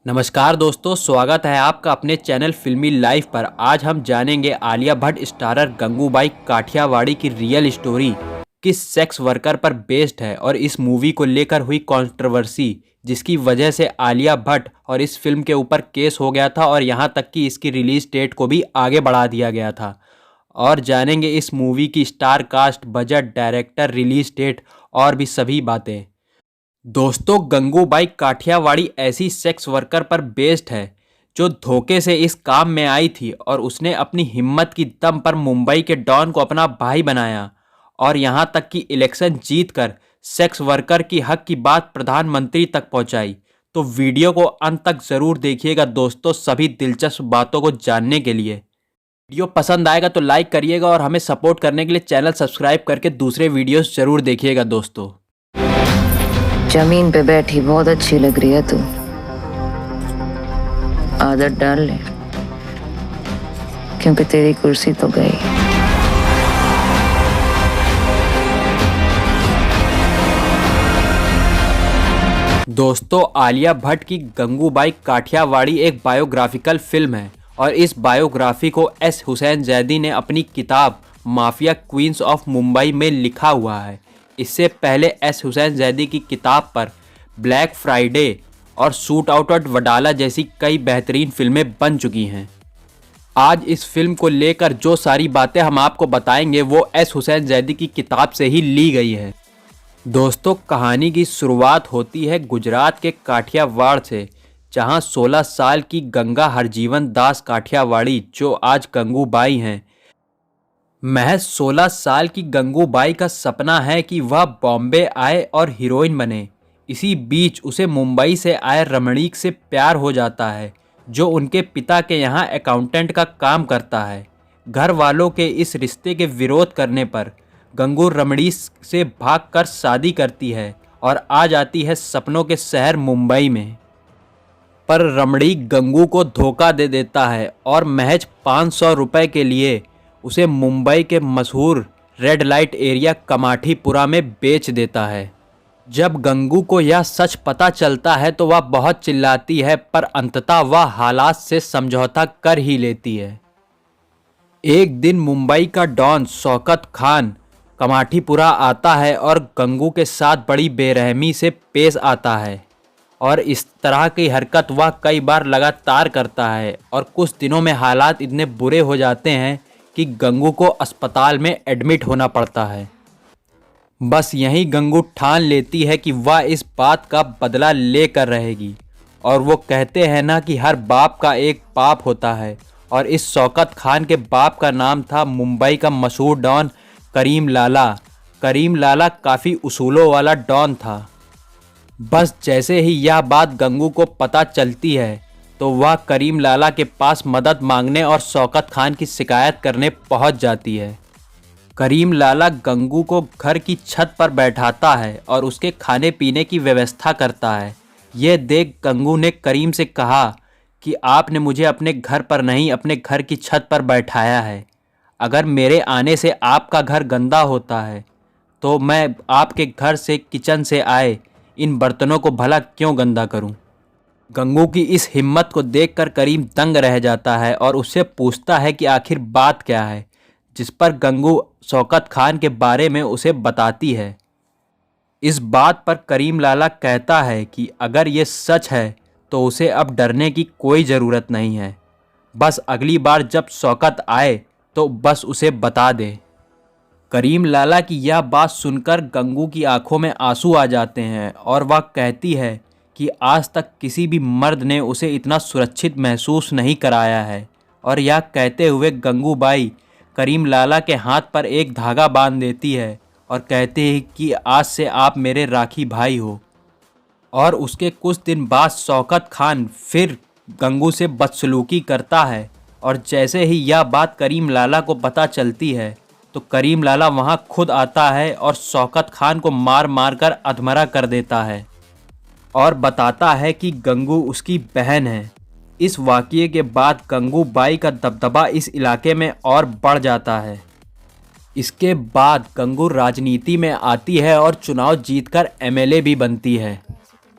नमस्कार दोस्तों, स्वागत है आपका अपने चैनल फिल्मी लाइफ पर। आज हम जानेंगे आलिया भट्ट स्टारर गंगूबाई काठियावाड़ी की रियल स्टोरी किस सेक्स वर्कर पर बेस्ड है और इस मूवी को लेकर हुई कंट्रोवर्सी जिसकी वजह से आलिया भट्ट और इस फिल्म के ऊपर केस हो गया था और यहाँ तक कि इसकी रिलीज डेट को भी आगे बढ़ा दिया गया था। और जानेंगे इस मूवी की star cast, budget, director, release date और भी सभी बातें। दोस्तों, गंगूबाई काठियावाड़ी ऐसी सेक्स वर्कर पर बेस्ड है जो धोखे से इस काम में आई थी और उसने अपनी हिम्मत की दम पर मुंबई के डॉन को अपना भाई बनाया और यहां तक कि इलेक्शन जीतकर सेक्स वर्कर की हक की बात प्रधानमंत्री तक पहुंचाई। तो वीडियो को अंत तक ज़रूर देखिएगा दोस्तों, सभी दिलचस्प बातों को जानने के लिए। वीडियो पसंद आएगा तो लाइक करिएगा और हमें सपोर्ट करने के लिए चैनल सब्सक्राइब करके दूसरे वीडियोस ज़रूर देखिएगा दोस्तों। जमीन पे बैठी बहुत अच्छी लग रही है तू। आदत डाल ले, क्योंकि तेरी कुर्सी तो गई। दोस्तों, आलिया भट्ट की गंगूबाई काठियावाड़ी एक बायोग्राफिकल फिल्म है और इस बायोग्राफी को एस हुसैन जैदी ने अपनी किताब माफिया क्वींस ऑफ मुंबई में लिखा हुआ है। इससे पहले एस हुसैन जैदी की किताब पर ब्लैक फ्राइडे और शूट आउट एट वडाला जैसी कई बेहतरीन फिल्में बन चुकी हैं। आज इस फिल्म को लेकर जो सारी बातें हम आपको बताएंगे वो एस हुसैन जैदी की किताब से ही ली गई है। दोस्तों, कहानी की शुरुआत होती है गुजरात के काठियावाड़ से, जहां 16 साल की गंगा हरजीवन दास काठियावाड़ी, जो आज गंगूबाई हैं, महज 16 साल की गंगूबाई का सपना है कि वह बॉम्बे आए और हीरोइन बने। इसी बीच उसे मुंबई से आए रमणीक से प्यार हो जाता है, जो उनके पिता के यहाँ अकाउंटेंट का काम करता है। घर वालों के इस रिश्ते के विरोध करने पर गंगू रमणीक से भागकर शादी करती है और आ जाती है सपनों के शहर मुंबई में। पर रमणीक गंगू को धोखा दे देता है और महज 500 रुपये के लिए उसे मुंबई के मशहूर रेड लाइट एरिया कमाठीपुरा में बेच देता है। जब गंगू को यह सच पता चलता है तो वह बहुत चिल्लाती है, पर अंततः वह हालात से समझौता कर ही लेती है। एक दिन मुंबई का डॉन शौकत खान कमाठीपुरा आता है और गंगू के साथ बड़ी बेरहमी से पेश आता है और इस तरह की हरकत वह कई बार लगातार करता है और कुछ दिनों में हालात इतने बुरे हो जाते हैं कि गंगू को अस्पताल में एडमिट होना पड़ता है। बस यहीं गंगू ठान लेती है कि वह इस बात का बदला लेकर रहेगी और वो कहते हैं ना कि हर बाप का एक पाप होता है, और इस शौकत खान के बाप का नाम था मुंबई का मशहूर डॉन करीम लाला। करीम लाला काफ़ी उसूलों वाला डॉन था। बस जैसे ही यह बात गंगू को पता चलती है तो वह करीम लाला के पास मदद मांगने और शौकत खान की शिकायत करने पहुंच जाती है। करीम लाला गंगू को घर की छत पर बैठाता है और उसके खाने पीने की व्यवस्था करता है। यह देख गंगू ने करीम से कहा कि आपने मुझे अपने घर पर नहीं, अपने घर की छत पर बैठाया है। अगर मेरे आने से आपका घर गंदा होता है तो मैं आपके घर से, किचन से आए इन बर्तनों को भला क्यों गंदा करूं? गंगू की इस हिम्मत को देखकर करीम दंग रह जाता है और उससे पूछता है कि आखिर बात क्या है, जिस पर गंगू शौकत खान के बारे में उसे बताती है। इस बात पर करीम लाला कहता है कि अगर ये सच है तो उसे अब डरने की कोई ज़रूरत नहीं है, बस अगली बार जब शौकत आए तो बस उसे बता दे। करीम लाला की यह बात सुनकर गंगू की आंखों में आंसू आ जाते हैं और वह कहती है कि आज तक किसी भी मर्द ने उसे इतना सुरक्षित महसूस नहीं कराया है। और यह कहते हुए गंगूबाई करीम लाला के हाथ पर एक धागा बांध देती है और कहते हैं कि आज से आप मेरे राखी भाई हो। और उसके कुछ दिन बाद शौकत खान फिर गंगू से बदसलूकी करता है और जैसे ही यह बात करीम लाला को पता चलती है तो करीम लाला वहां खुद आता है और शौकत खान को मार मार कर अधमरा कर देता है और बताता है कि गंगू उसकी बहन है। इस वाक़ये के बाद गंगूबाई का दबदबा इस इलाके में और बढ़ जाता है। इसके बाद गंगू राजनीति में आती है और चुनाव जीतकर एमएलए भी बनती है।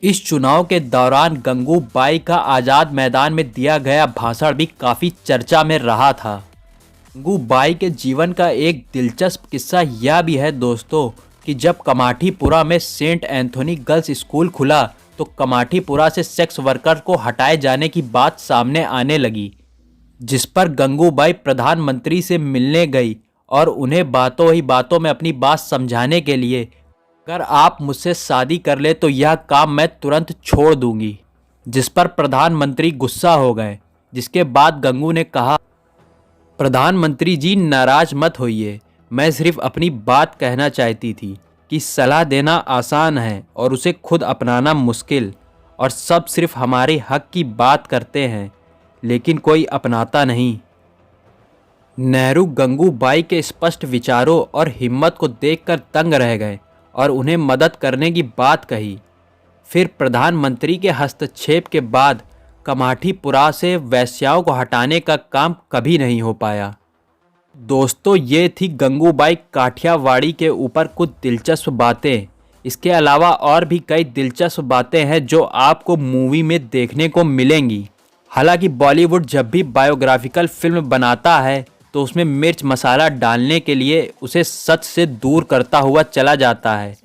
इस चुनाव के दौरान गंगूबाई का आज़ाद मैदान में दिया गया भाषण भी काफ़ी चर्चा में रहा था। गंगूबाई के जीवन का एक दिलचस्प किस्सा यह भी है दोस्तों कि जब कमाठीपुरा में सेंट एंथोनी गर्ल्स स्कूल खुला तो कमाठीपुरा से सेक्स वर्कर को हटाए जाने की बात सामने आने लगी, जिस पर गंगूबाई प्रधानमंत्री से मिलने गई और उन्हें बातों ही बातों में अपनी बात समझाने के लिए, अगर आप मुझसे शादी कर ले तो यह काम मैं तुरंत छोड़ दूंगी, जिस पर प्रधानमंत्री गुस्सा हो गए। जिसके बाद गंगू ने कहा, प्रधानमंत्री जी नाराज मत होइए, मैं सिर्फ अपनी बात कहना चाहती थी कि सलाह देना आसान है और उसे खुद अपनाना मुश्किल, और सब सिर्फ हमारे हक की बात करते हैं लेकिन कोई अपनाता नहीं। नेहरू गंगूबाई के स्पष्ट विचारों और हिम्मत को देखकर दंग रह गए और उन्हें मदद करने की बात कही। फिर प्रधानमंत्री के हस्तक्षेप के बाद कमाठीपुरा से वेश्याओं को हटाने का काम कभी नहीं हो पाया। दोस्तों, ये थी गंगूबाई काठियावाड़ी के ऊपर कुछ दिलचस्प बातें। इसके अलावा और भी कई दिलचस्प बातें हैं जो आपको मूवी में देखने को मिलेंगी। हालांकि बॉलीवुड जब भी बायोग्राफिकल फिल्म बनाता है तो उसमें मिर्च मसाला डालने के लिए उसे सच से दूर करता हुआ चला जाता है।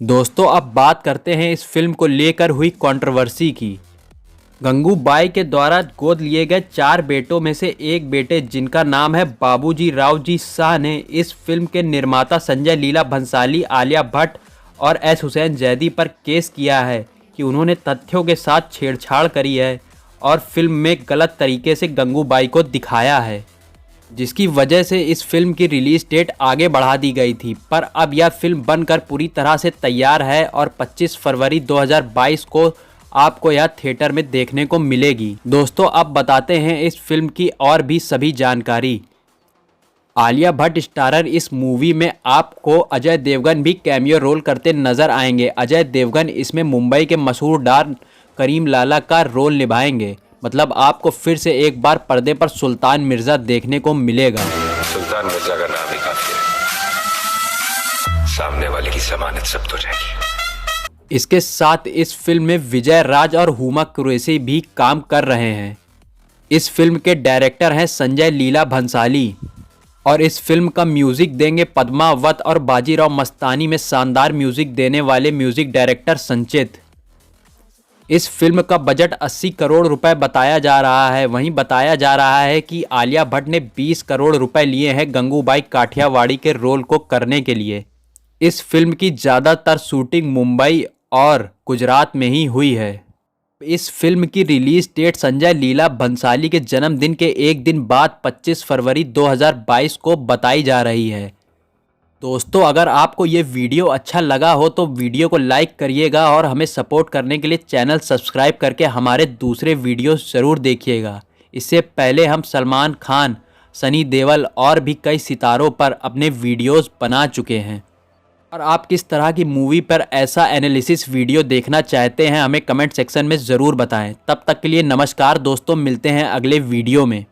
दोस्तों, अब बात करते हैं इस फिल्म को लेकर हुई कंट्रोवर्सी की। गंगूबाई के द्वारा गोद लिए गए 4 बेटों में से एक बेटे जिनका नाम है बाबूजी राव जी शाह ने इस फिल्म के निर्माता संजय लीला भंसाली, आलिया भट्ट और एस हुसैन जैदी पर केस किया है कि उन्होंने तथ्यों के साथ छेड़छाड़ करी है और फिल्म में गलत तरीके से गंगूबाई को दिखाया है, जिसकी वजह से इस फिल्म की रिलीज डेट आगे बढ़ा दी गई थी। पर अब यह फिल्म बनकर पूरी तरह से तैयार है और 25 फरवरी 2022 को आपको यह थिएटर में देखने को मिलेगी। दोस्तों, अब बताते हैं इस फिल्म की और भी सभी जानकारी। आलिया भट्ट स्टारर इस मूवी में आपको अजय देवगन भी कैमियो रोल करते नजर आएंगे। अजय देवगन इसमें मुंबई के मशहूर डॉन करीम लाला का रोल निभाएंगे। मतलब आपको फिर से एक बार पर्दे पर सुल्तान मिर्जा देखने को मिलेगा। सुल्तान मिर्जा का नाम ही काफी है, सामने वाले की जमानत सब तो रहेगी। इसके साथ इस फिल्म में विजय राज और हुमा कुरैशी भी काम कर रहे हैं। इस फिल्म के डायरेक्टर हैं संजय लीला भंसाली और इस फिल्म का म्यूजिक देंगे पद्मावत और बाजीराव मस्तानी में शानदार म्यूजिक देने वाले म्यूजिक डायरेक्टर संचित। इस फिल्म का बजट 80 करोड़ रुपए बताया जा रहा है। वहीं बताया जा रहा है कि आलिया भट्ट ने 20 करोड़ रुपए लिए हैं गंगूबाई काठियावाड़ी के रोल को करने के लिए। इस फिल्म की ज़्यादातर शूटिंग मुंबई और गुजरात में ही हुई है। इस फिल्म की रिलीज डेट संजय लीला भंसाली के जन्मदिन के एक दिन बाद 25 फरवरी 2022 को बताई जा रही है। दोस्तों, अगर आपको ये वीडियो अच्छा लगा हो तो वीडियो को लाइक करिएगा और हमें सपोर्ट करने के लिए चैनल सब्सक्राइब करके हमारे दूसरे वीडियो ज़रूर देखिएगा। इससे पहले हम सलमान खान, सनी देओल और भी कई सितारों पर अपने वीडियोस बना चुके हैं। और आप किस तरह की मूवी पर ऐसा एनालिसिस वीडियो देखना चाहते हैं हमें कमेंट सेक्शन में ज़रूर बताएं। तब तक के लिए नमस्कार दोस्तों, मिलते हैं अगले वीडियो में।